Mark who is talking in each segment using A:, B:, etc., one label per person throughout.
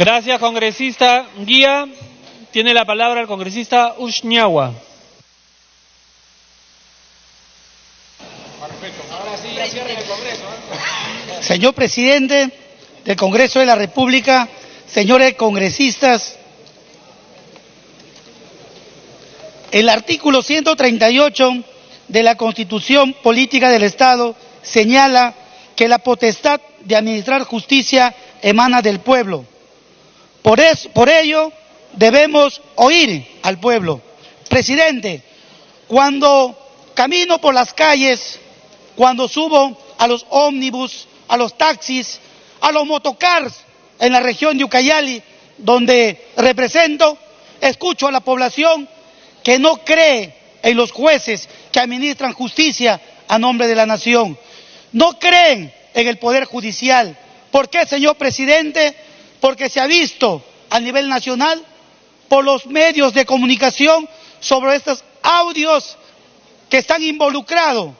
A: Gracias, congresista Guía. Tiene la palabra el congresista Ushñahua.
B: Señor presidente del Congreso de la República, señores congresistas, el artículo 138 de la Constitución Política del Estado señala que la potestad de administrar justicia emana del pueblo. Por ello, debemos oír al pueblo. Presidente, cuando camino por las calles, cuando subo a los ómnibus, a los taxis, a los motocars en la región de Ucayali, donde represento, escucho a la población que no cree en los jueces que administran justicia a nombre de la nación. No creen en el Poder Judicial. ¿Por qué, señor presidente? Porque se ha visto a nivel nacional por los medios de comunicación sobre estos audios que están involucrados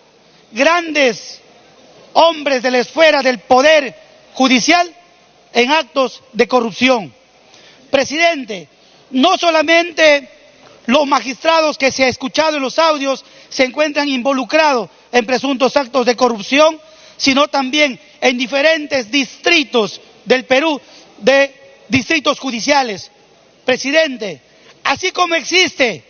B: grandes hombres de la esfera del Poder Judicial en actos de corrupción. Presidente, no solamente los magistrados que se ha escuchado en los audios se encuentran involucrados en presuntos actos de corrupción, sino también en diferentes distritos del Perú, de distritos judiciales. Presidente, así como existe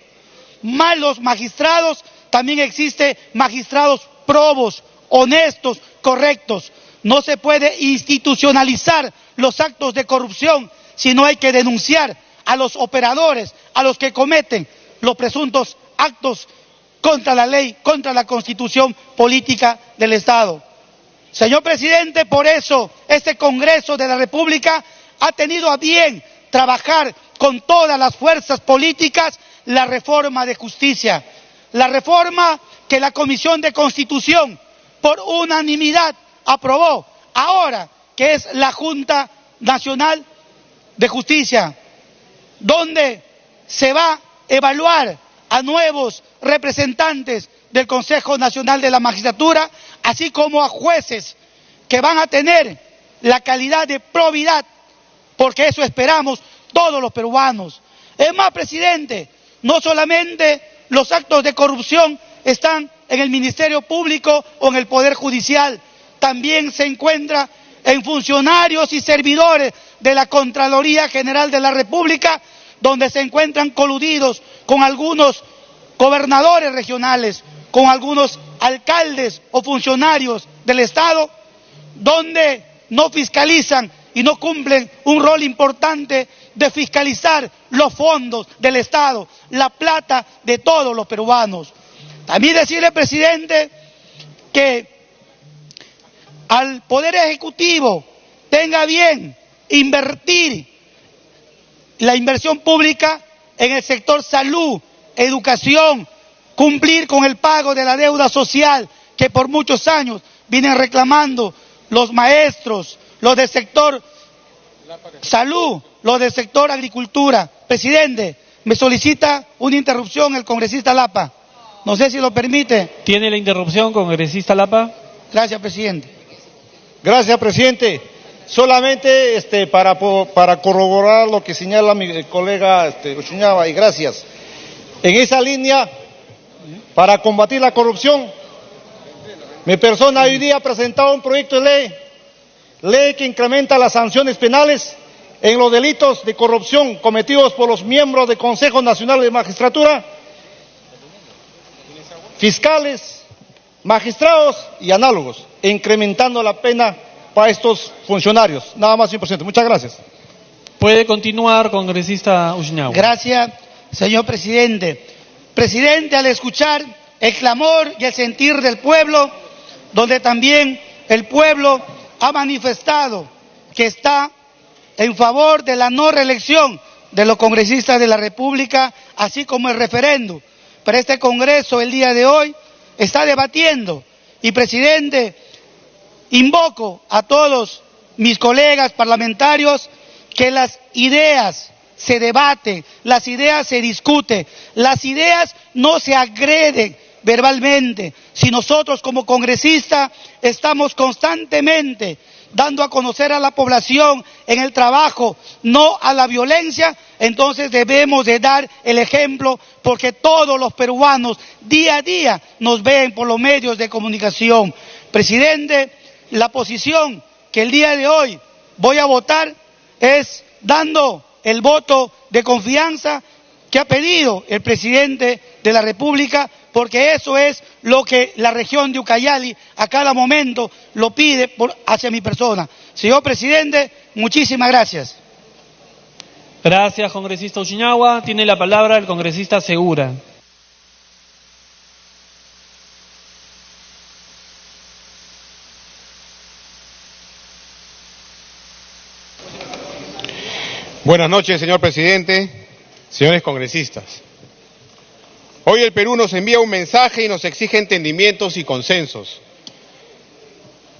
B: malos magistrados, también existe magistrados probos, honestos, correctos. No se puede institucionalizar los actos de corrupción, sino hay que denunciar a los operadores, a los que cometen los presuntos actos contra la ley, contra la Constitución Política del Estado. Señor presidente, por eso este Congreso de la República ha tenido a bien trabajar con todas las fuerzas políticas la reforma de justicia, la reforma que la Comisión de Constitución por unanimidad aprobó, ahora que es la Junta Nacional de Justicia, donde se va a evaluar a nuevos representantes del Consejo Nacional de la Magistratura, así como a jueces que van a tener la calidad de probidad, porque eso esperamos todos los peruanos. Es más, presidente, no solamente los actos de corrupción están en el Ministerio Público o en el Poder Judicial, también se encuentra en funcionarios y servidores de la Contraloría General de la República, donde se encuentran coludidos con algunos gobernadores regionales, con algunos alcaldes o funcionarios del Estado, donde no fiscalizan y no cumplen un rol importante de fiscalizar los fondos del Estado, la plata de todos los peruanos. También decirle, presidente, que al Poder Ejecutivo tenga bien invertir la inversión pública en el sector salud, educación, cumplir con el pago de la deuda social que por muchos años vienen reclamando los maestros, los del sector salud, los del sector agricultura. Presidente, me solicita una interrupción el congresista Lapa. No sé si lo permite.
A: ¿Tiene la interrupción, congresista Lapa?
B: Gracias, presidente.
C: Gracias, presidente. Solamente para corroborar lo que señala mi colega Ushñahua, y gracias. En esa línea, para combatir la corrupción, mi persona hoy día ha presentado un proyecto de ley que incrementa las sanciones penales en los delitos de corrupción cometidos por los miembros del Consejo Nacional de Magistratura, fiscales, magistrados y análogos, incrementando la pena para estos funcionarios. Nada más, señor presidente. Muchas gracias.
A: Puede continuar, congresista Ushñahua.
B: Gracias, señor presidente. Presidente, al escuchar el clamor y el sentir del pueblo, donde también el pueblo ha manifestado que está en favor de la no reelección de los congresistas de la República, así como el referéndum. Pero este Congreso el día de hoy está debatiendo y, presidente, invoco a todos mis colegas parlamentarios que las ideas se debaten, las ideas se discuten, las ideas no se agreden verbalmente. Si nosotros como congresistas estamos constantemente dando a conocer a la población en el trabajo, no a la violencia, entonces debemos de dar el ejemplo, porque todos los peruanos día a día nos ven por los medios de comunicación. Presidente, la posición que el día de hoy voy a votar es dando el voto de confianza que ha pedido el presidente de la República, porque eso es lo que la región de Ucayali a cada momento lo pide hacia mi persona. Señor presidente, muchísimas gracias.
A: Gracias, congresista Uchiñagua. Tiene la palabra el congresista Segura.
D: Buenas noches, señor presidente, señores congresistas. Hoy el Perú nos envía un mensaje y nos exige entendimientos y consensos.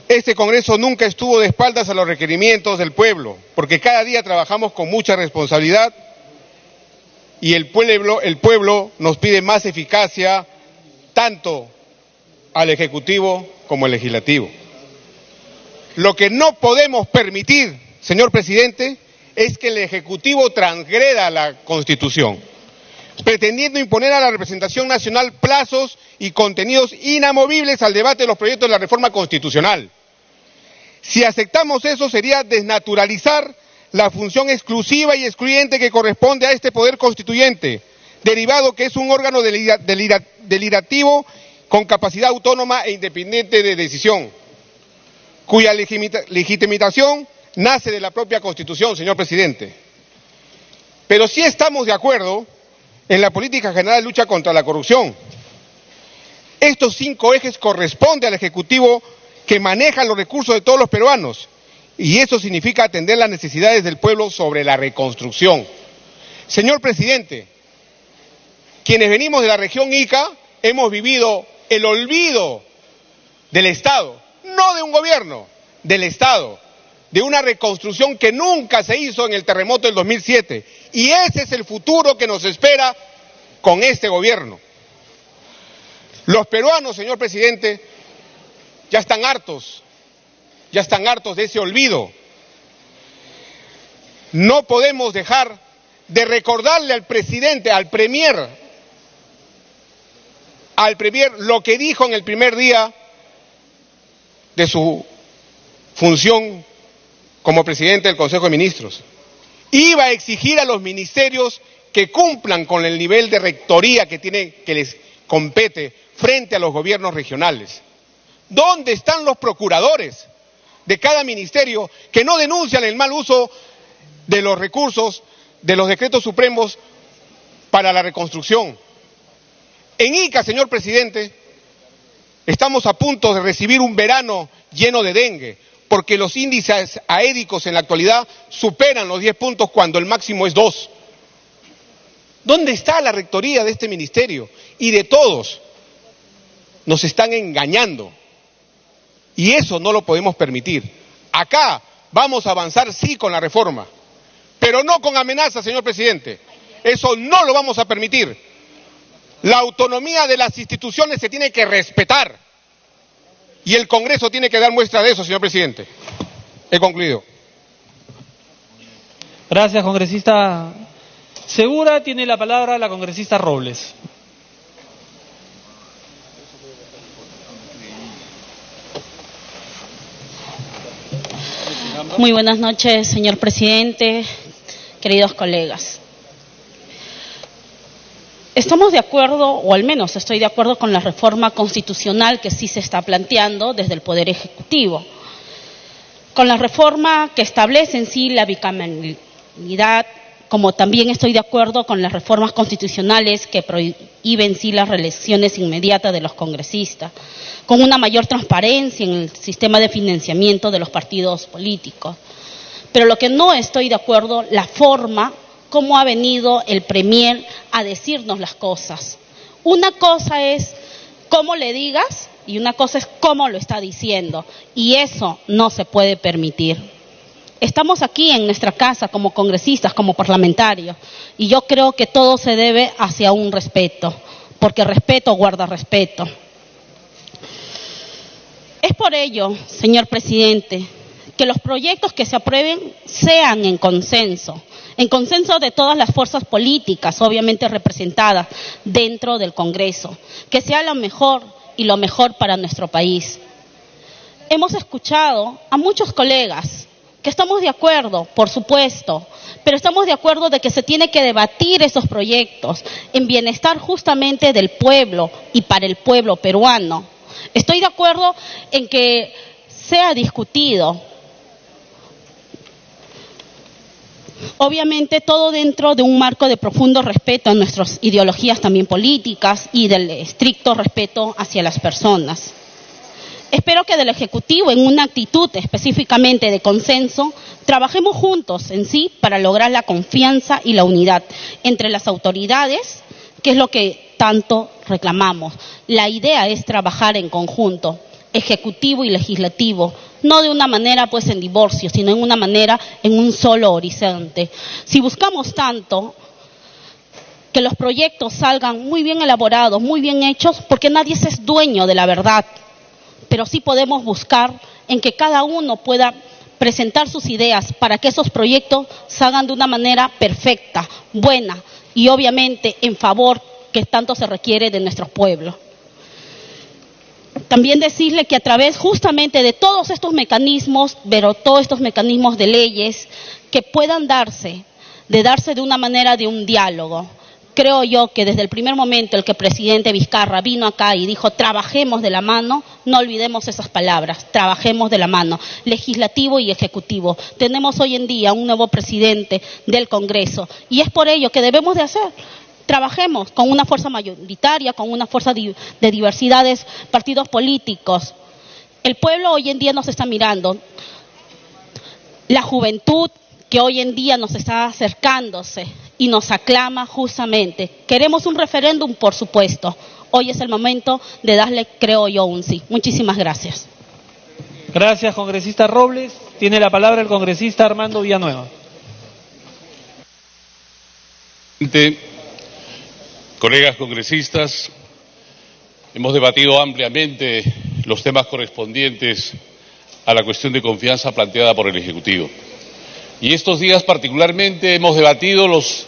D: Este Congreso nunca estuvo de espaldas a los requerimientos del pueblo, porque cada día trabajamos con mucha responsabilidad y el pueblo nos pide más eficacia, tanto al Ejecutivo como al Legislativo. Lo que no podemos permitir, señor presidente, es que el Ejecutivo transgreda la Constitución, pretendiendo imponer a la representación nacional plazos y contenidos inamovibles al debate de los proyectos de la reforma constitucional. Si aceptamos eso, sería desnaturalizar la función exclusiva y excluyente que corresponde a este poder constituyente, derivado que es un órgano deliberativo con capacidad autónoma e independiente de decisión, cuya legitimación nace de la propia Constitución, señor presidente. Pero sí estamos de acuerdo en la política general de lucha contra la corrupción. Estos 5 ejes corresponden al Ejecutivo, que maneja los recursos de todos los peruanos, y eso significa atender las necesidades del pueblo sobre la reconstrucción. Señor presidente, quienes venimos de la región Ica hemos vivido el olvido del Estado, no de un gobierno, del Estado, de una reconstrucción que nunca se hizo en el terremoto del 2007, y ese es el futuro que nos espera con este gobierno. Los peruanos, señor presidente, ya están hartos de ese olvido. No podemos dejar de recordarle al presidente, al premier, lo que dijo en el primer día de su función como presidente del Consejo de Ministros. Iba a exigir a los ministerios que cumplan con el nivel de rectoría que les compete frente a los gobiernos regionales. ¿Dónde están los procuradores de cada ministerio que no denuncian el mal uso de los recursos de los decretos supremos para la reconstrucción? En Ica, señor presidente, estamos a punto de recibir un verano lleno de dengue, porque los índices aédicos en la actualidad superan los 10 puntos cuando el máximo es 2. ¿Dónde está la rectoría de este ministerio? Y de todos. Nos están engañando. Y eso no lo podemos permitir. Acá vamos a avanzar sí con la reforma, pero no con amenazas, señor presidente. Eso no lo vamos a permitir. La autonomía de las instituciones se tiene que respetar. Y el Congreso tiene que dar muestra de eso, señor presidente. He concluido.
A: Gracias, congresista Segura. Tiene la palabra la congresista Robles.
E: Muy buenas noches, señor presidente, queridos colegas. Estamos de acuerdo, o al menos estoy de acuerdo con la reforma constitucional que sí se está planteando desde el Poder Ejecutivo, con la reforma que establece en sí la bicameralidad, como también estoy de acuerdo con las reformas constitucionales que prohíben sí las reelecciones inmediatas de los congresistas, con una mayor transparencia en el sistema de financiamiento de los partidos políticos. Pero lo que no estoy de acuerdo, la forma cómo ha venido el premier a decirnos las cosas. Una cosa es cómo le digas y una cosa es cómo lo está diciendo, y eso no se puede permitir. Estamos aquí en nuestra casa como congresistas, como parlamentarios, y yo creo que todo se debe hacia un respeto, porque respeto guarda respeto. Es por ello, señor presidente, que los proyectos que se aprueben sean en consenso de todas las fuerzas políticas, obviamente representadas dentro del Congreso, que sea lo mejor y lo mejor para nuestro país. Hemos escuchado a muchos colegas que estamos de acuerdo, por supuesto, pero estamos de acuerdo de que se tiene que debatir esos proyectos en bienestar justamente del pueblo y para el pueblo peruano. Estoy de acuerdo en que sea discutido, obviamente todo dentro de un marco de profundo respeto a nuestras ideologías también políticas y del estricto respeto hacia las personas. Espero que del Ejecutivo, en una actitud específicamente de consenso, trabajemos juntos en sí para lograr la confianza y la unidad entre las autoridades, que es lo que tanto reclamamos. La idea es trabajar en conjunto, Ejecutivo y Legislativo, no de una manera pues en divorcio, sino en una manera en un solo horizonte. Si buscamos tanto que los proyectos salgan muy bien elaborados, muy bien hechos, porque nadie es dueño de la verdad, pero sí podemos buscar en que cada uno pueda presentar sus ideas para que esos proyectos salgan de una manera perfecta, buena y obviamente en favor que tanto se requiere de nuestro pueblo. También decirle que a través justamente de todos estos mecanismos, pero todos estos mecanismos de leyes que puedan darse de una manera de un diálogo. Creo yo que desde el primer momento el que el presidente Vizcarra vino acá y dijo trabajemos de la mano, no olvidemos esas palabras, trabajemos de la mano, legislativo y ejecutivo. Tenemos hoy en día un nuevo presidente del Congreso y es por ello que debemos de hacer. Trabajemos con una fuerza mayoritaria, con una fuerza de diversidades, partidos políticos. El pueblo hoy en día nos está mirando. La juventud que hoy en día nos está acercándose y nos aclama justamente. Queremos un referéndum, por supuesto. Hoy es el momento de darle, creo yo, un sí. Muchísimas gracias.
A: Gracias, congresista Robles. Tiene la palabra el congresista Armando Villanueva.
F: Colegas congresistas, hemos debatido ampliamente los temas correspondientes a la cuestión de confianza planteada por el Ejecutivo. Y estos días particularmente hemos debatido los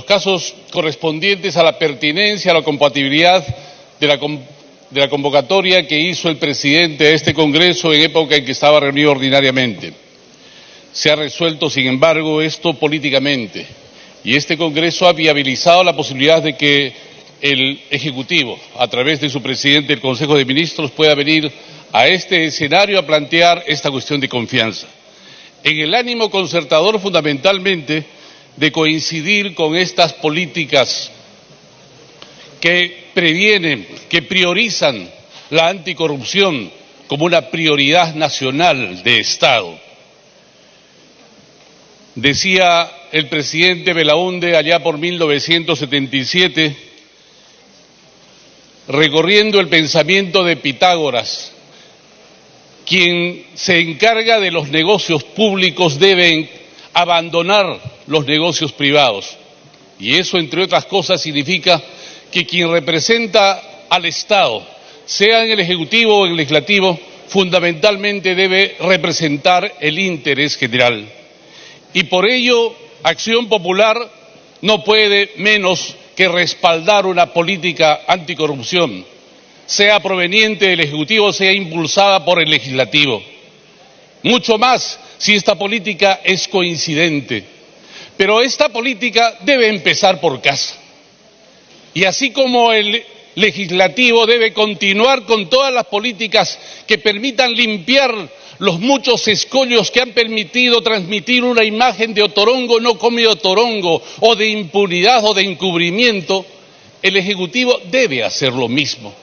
F: casos correspondientes a la pertinencia, a la compatibilidad de la convocatoria que hizo el presidente de este Congreso en época en que estaba reunido ordinariamente. Se ha resuelto, sin embargo, esto políticamente. Y este Congreso ha viabilizado la posibilidad de que el Ejecutivo, a través de su presidente del Consejo de Ministros, pueda venir a este escenario a plantear esta cuestión de confianza. En el ánimo concertador, fundamentalmente, de coincidir con estas políticas que previenen, que priorizan la anticorrupción como una prioridad nacional de Estado. Decía el presidente Belaúnde allá por 1977, recorriendo el pensamiento de Pitágoras, quien se encarga de los negocios públicos debe abandonar los negocios privados. Y eso, entre otras cosas, significa que quien representa al Estado, sea en el Ejecutivo o en el Legislativo, fundamentalmente debe representar el interés general. Y por ello, Acción Popular no puede menos que respaldar una política anticorrupción, sea proveniente del Ejecutivo, sea impulsada por el Legislativo. Mucho más si esta política es coincidente. Pero esta política debe empezar por casa. Y así como el Legislativo debe continuar con todas las políticas que permitan limpiar los muchos escollos que han permitido transmitir una imagen de Otorongo no come Otorongo, o de impunidad o de encubrimiento, el Ejecutivo debe hacer lo mismo.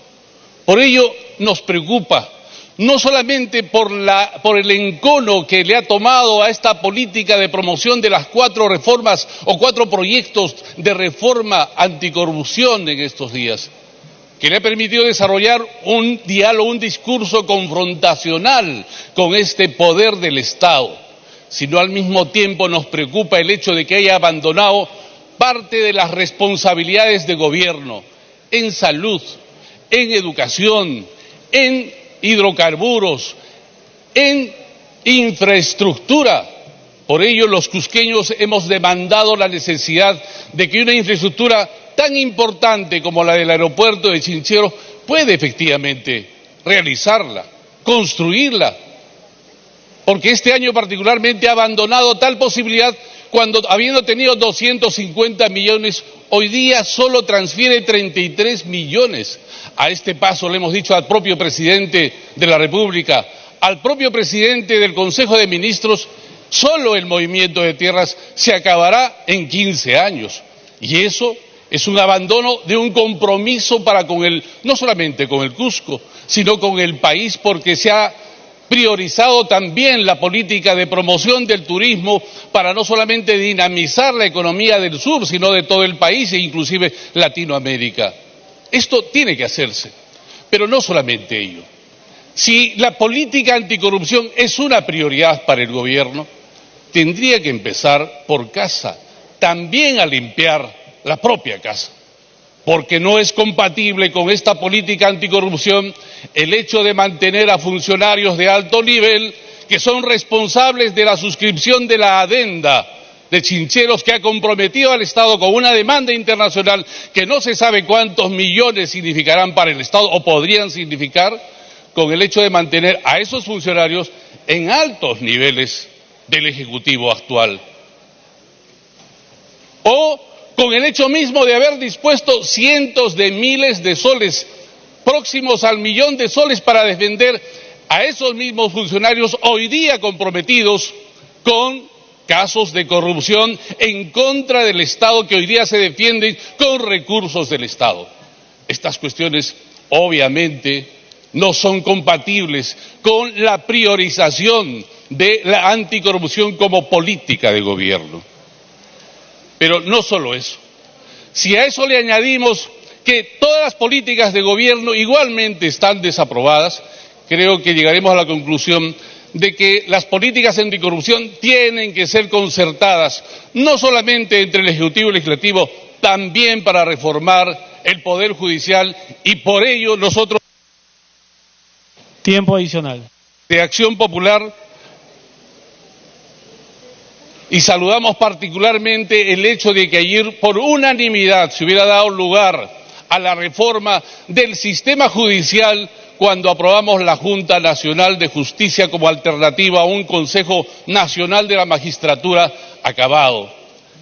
F: Por ello nos preocupa, no solamente por el encono que le ha tomado a esta política de promoción de las 4 reformas o 4 proyectos de reforma anticorrupción en estos días, que le ha permitido desarrollar un diálogo, un discurso confrontacional con este poder del Estado, sino al mismo tiempo nos preocupa el hecho de que haya abandonado parte de las responsabilidades de gobierno en salud, en educación, en hidrocarburos, en infraestructura. Por ello, los cusqueños hemos demandado la necesidad de que una infraestructura tan importante como la del aeropuerto de Chinchero puede efectivamente realizarla, construirla, porque este año particularmente ha abandonado tal posibilidad cuando, habiendo tenido 250 millones, hoy día solo transfiere 33 millones. A este paso le hemos dicho al propio presidente de la República, al propio presidente del Consejo de Ministros, solo el movimiento de tierras se acabará en 15 años. Y eso es un abandono de un compromiso para con no solamente con el Cusco, sino con el país, porque se ha priorizado también la política de promoción del turismo para no solamente dinamizar la economía del sur, sino de todo el país e inclusive Latinoamérica. Esto tiene que hacerse, pero no solamente ello. Si la política anticorrupción es una prioridad para el gobierno, tendría que empezar por casa, también a limpiar la propia casa, porque no es compatible con esta política anticorrupción el hecho de mantener a funcionarios de alto nivel que son responsables de la suscripción de la adenda de Chincheros, que ha comprometido al Estado con una demanda internacional que no se sabe cuántos millones significarán para el Estado o podrían significar, con el hecho de mantener a esos funcionarios en altos niveles del Ejecutivo actual. O con el hecho mismo de haber dispuesto cientos de miles de soles, próximos al millón de soles, para defender a esos mismos funcionarios hoy día comprometidos con casos de corrupción en contra del Estado, que hoy día se defienden con recursos del Estado. Estas cuestiones obviamente no son compatibles con la priorización de la anticorrupción como política de gobierno. Pero no solo eso. Si a eso le añadimos que todas las políticas de gobierno igualmente están desaprobadas, creo que llegaremos a la conclusión de que las políticas anticorrupción tienen que ser concertadas, no solamente entre el Ejecutivo y el Legislativo, también para reformar el Poder Judicial, y por ello nosotros,
A: Tiempo adicional.
F: de Acción Popular, y saludamos particularmente el hecho de que ayer por unanimidad se hubiera dado lugar a la reforma del sistema judicial cuando aprobamos la Junta Nacional de Justicia como alternativa a un Consejo Nacional de la Magistratura acabado.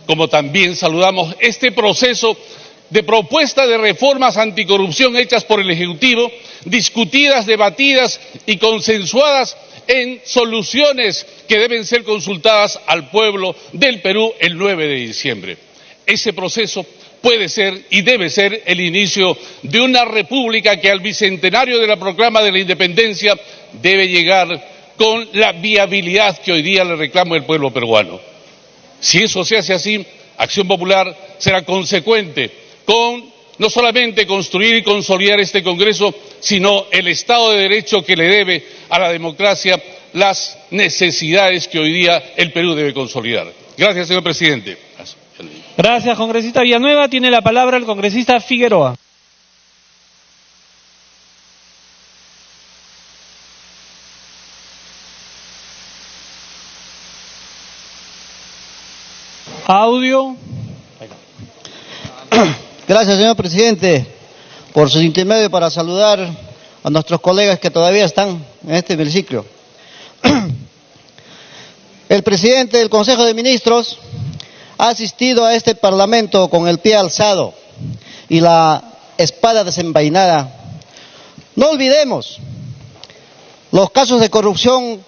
F: Como también saludamos este proceso de propuesta de reformas anticorrupción hechas por el Ejecutivo, discutidas, debatidas y consensuadas en soluciones que deben ser consultadas al pueblo del Perú el 9 de diciembre. Ese proceso puede ser y debe ser el inicio de una república que al bicentenario de la proclama de la independencia debe llegar con la viabilidad que hoy día le reclama el pueblo peruano. Si eso se hace así, Acción Popular será consecuente con no solamente construir y consolidar este Congreso, sino el Estado de Derecho que le debe a la democracia las necesidades que hoy día el Perú debe consolidar. Gracias, señor presidente.
A: Gracias, congresista Villanueva. Tiene la palabra el congresista Figueroa. Audio.
G: Gracias, señor presidente, por su intermedio para saludar a nuestros colegas que todavía están en este hemiciclo. El presidente del Consejo de Ministros ha asistido a este Parlamento con el pie alzado y la espada desenvainada. No olvidemos los casos de corrupción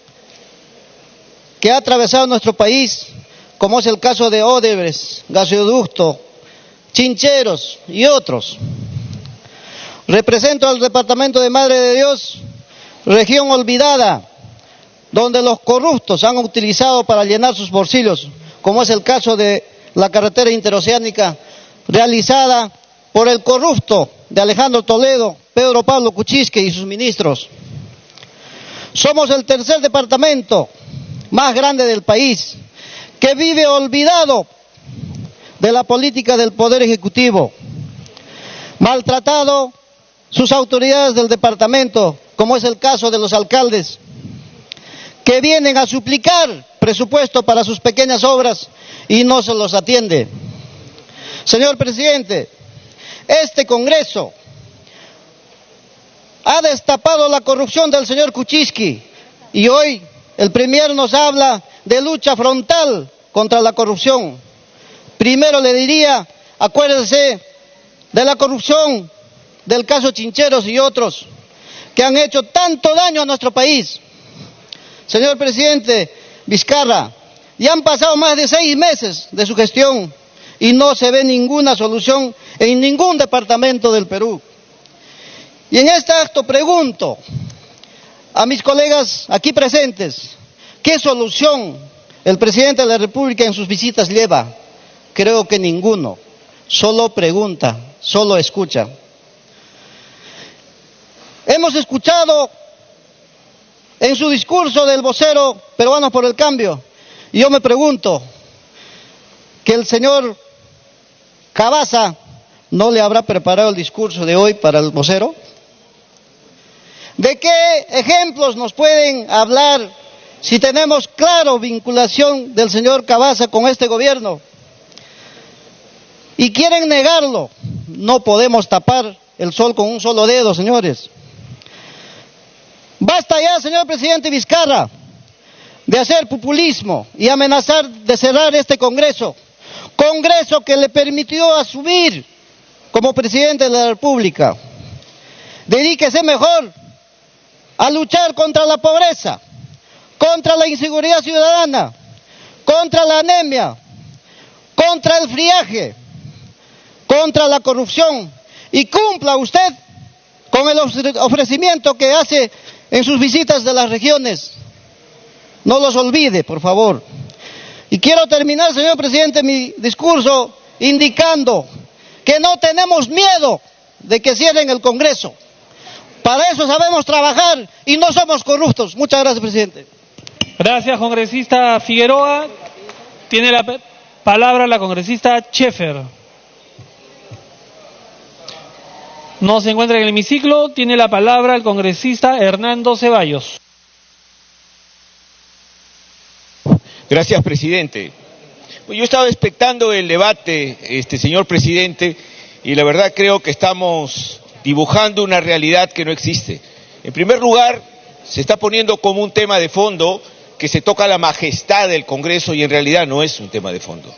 G: que ha atravesado nuestro país, como es el caso de Odebrecht, Gasoducto, Chincheros y otros. Represento al departamento de Madre de Dios, región olvidada, donde los corruptos han utilizado para llenar sus bolsillos, como es el caso de la carretera interoceánica realizada por el corrupto de Alejandro Toledo, Pedro Pablo Kuczynski y sus ministros. Somos el tercer departamento más grande del país que vive olvidado de la política del Poder Ejecutivo, maltratado sus autoridades del departamento, como es el caso de los alcaldes, que vienen a suplicar presupuesto para sus pequeñas obras y no se los atiende. Señor presidente, este Congreso ha destapado la corrupción del señor Kuczynski y hoy el Premier nos habla de lucha frontal contra la corrupción. Primero le diría, acuérdese de la corrupción del caso Chincheros y otros que han hecho tanto daño a nuestro país. Señor presidente Vizcarra, ya han pasado más de 6 meses de su gestión y no se ve ninguna solución en ningún departamento del Perú. Y en este acto pregunto a mis colegas aquí presentes, ¿qué solución el presidente de la República en sus visitas lleva? Creo que ninguno, solo pregunta, solo escucha. Hemos escuchado en su discurso del vocero Peruanos por el Cambio, y yo me pregunto, ¿que el señor Cavazza no le habrá preparado el discurso de hoy para el vocero? ¿De qué ejemplos nos pueden hablar si tenemos claro vinculación del señor Cavazza con este gobierno? Y quieren negarlo. No podemos tapar el sol con un solo dedo, señores. Basta ya, señor presidente Vizcarra, de hacer populismo y amenazar de cerrar este Congreso. Congreso que le permitió asumir como presidente de la República. Dedíquese mejor a luchar contra la pobreza, contra la inseguridad ciudadana, contra la anemia, contra el friaje, contra la corrupción, y cumpla usted con el ofrecimiento que hace en sus visitas de las regiones. No los olvide, por favor. Y quiero terminar, señor presidente, mi discurso indicando que no tenemos miedo de que cierren el Congreso. Para eso sabemos trabajar y no somos corruptos. Muchas gracias, presidente.
A: Gracias, congresista Figueroa. Tiene la palabra la congresista Schaeffer. No se encuentra en el hemiciclo. Tiene la palabra el congresista Hernando Ceballos.
H: Gracias, presidente. Yo estaba expectando el debate, señor presidente, y la verdad creo que estamos dibujando una realidad que no existe. En primer lugar, se está poniendo como un tema de fondo que se toca la majestad del Congreso y en realidad no es un tema de fondo.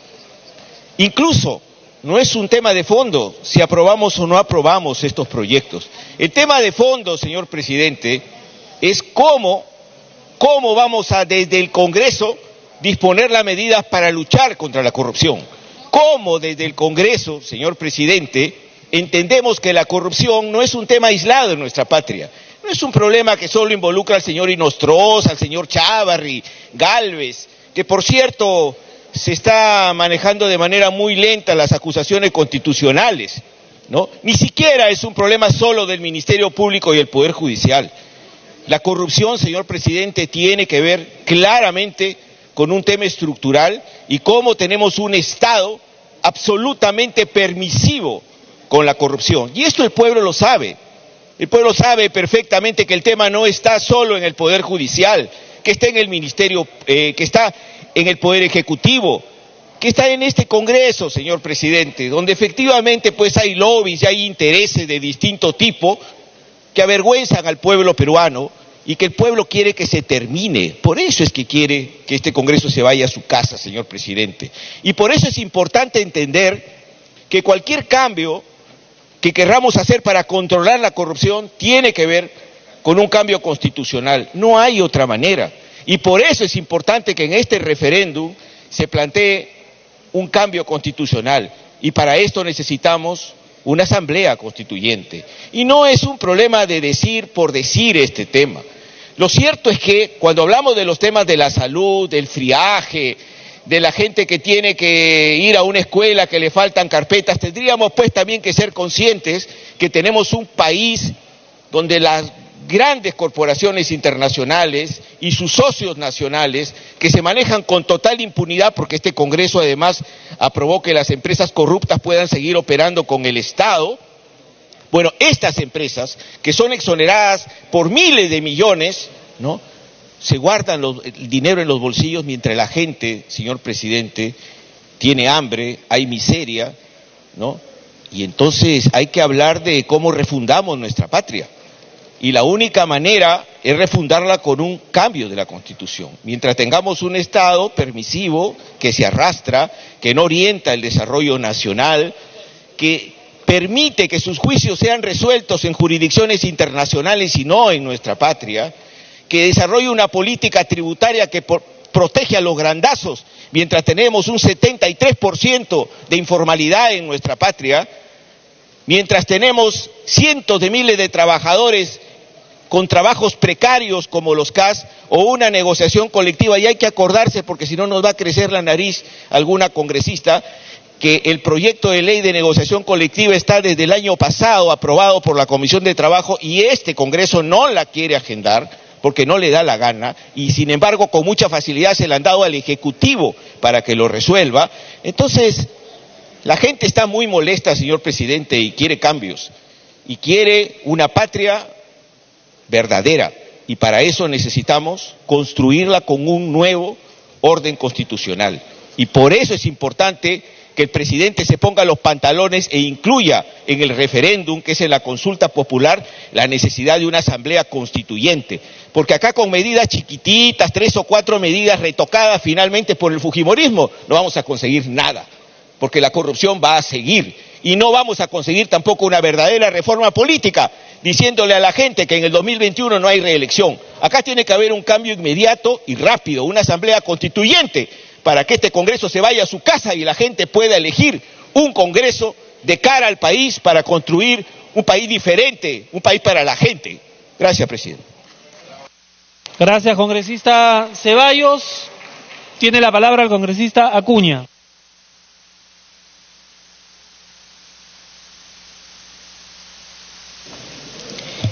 H: Incluso no es un tema de fondo si aprobamos o no aprobamos estos proyectos. El tema de fondo, señor presidente, es cómo vamos a desde el Congreso disponer las medidas para luchar contra la corrupción. Cómo desde el Congreso, señor presidente, entendemos que la corrupción no es un tema aislado en nuestra patria. No es un problema que solo involucra al señor Inostroza, al señor Chávarri, Gálvez, que por cierto se está manejando de manera muy lenta las acusaciones constitucionales, ¿no? Ni siquiera es un problema solo del Ministerio Público y el Poder Judicial. La corrupción, señor presidente, tiene que ver claramente con un tema estructural y cómo tenemos un Estado absolutamente permisivo con la corrupción. Y esto el pueblo lo sabe. El pueblo sabe perfectamente que el tema no está solo en el Poder Judicial, que está en el Ministerio, que está en el Poder Ejecutivo, que está en este Congreso, señor presidente, donde efectivamente pues hay lobbies y hay intereses de distinto tipo que avergüenzan al pueblo peruano y que el pueblo quiere que se termine. Por eso es que quiere que este Congreso se vaya a su casa, señor presidente. Y por eso es importante entender que cualquier cambio que querramos hacer para controlar la corrupción tiene que ver con un cambio constitucional. No hay otra manera. Y por eso es importante que en este referéndum se plantee un cambio constitucional. Y para esto necesitamos una asamblea constituyente. Y no es un problema de decir por decir este tema. Lo cierto es que cuando hablamos de los temas de la salud, del friaje, de la gente que tiene que ir a una escuela, que le faltan carpetas, tendríamos pues también que ser conscientes que tenemos un país donde las grandes corporaciones internacionales y sus socios nacionales, que se manejan con total impunidad, porque este Congreso además aprobó que las empresas corruptas puedan seguir operando con el Estado. Bueno, estas empresas, que son exoneradas por miles de millones, ¿no?, se guardan el dinero en los bolsillos mientras la gente, señor presidente, tiene hambre, hay miseria, ¿no? Y entonces hay que hablar de cómo refundamos nuestra patria. Y la única manera es refundarla con un cambio de la Constitución. Mientras tengamos un Estado permisivo, que se arrastra, que no orienta el desarrollo nacional, que permite que sus juicios sean resueltos en jurisdicciones internacionales y no en nuestra patria, que desarrolle una política tributaria que protege a los grandazos, mientras tenemos un 73% de informalidad en nuestra patria, mientras tenemos cientos de miles de trabajadores con trabajos precarios como los CAS o una negociación colectiva, y hay que acordarse, porque si no nos va a crecer la nariz alguna congresista, que el proyecto de ley de negociación colectiva está desde el año pasado aprobado por la Comisión de Trabajo y este Congreso no la quiere agendar porque no le da la gana, y sin embargo con mucha facilidad se la han dado al Ejecutivo para que lo resuelva. Entonces, la gente está muy molesta, señor presidente, y quiere cambios, y quiere una patria verdadera, y para eso necesitamos construirla con un nuevo orden constitucional. Y por eso es importante que el presidente se ponga los pantalones e incluya en el referéndum, que es en la consulta popular, la necesidad de una asamblea constituyente. Porque acá con medidas chiquititas, 3 o 4 medidas retocadas finalmente por el fujimorismo, no vamos a conseguir nada, porque la corrupción va a seguir. Y no vamos a conseguir tampoco una verdadera reforma política, diciéndole a la gente que en el 2021 no hay reelección. Acá tiene que haber un cambio inmediato y rápido, una asamblea constituyente, para que este Congreso se vaya a su casa y la gente pueda elegir un Congreso de cara al país para construir un país diferente, un país para la gente. Gracias, presidente.
A: Gracias, congresista Ceballos. Tiene la palabra el congresista Acuña.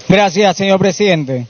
I: Gracias, señor presidente.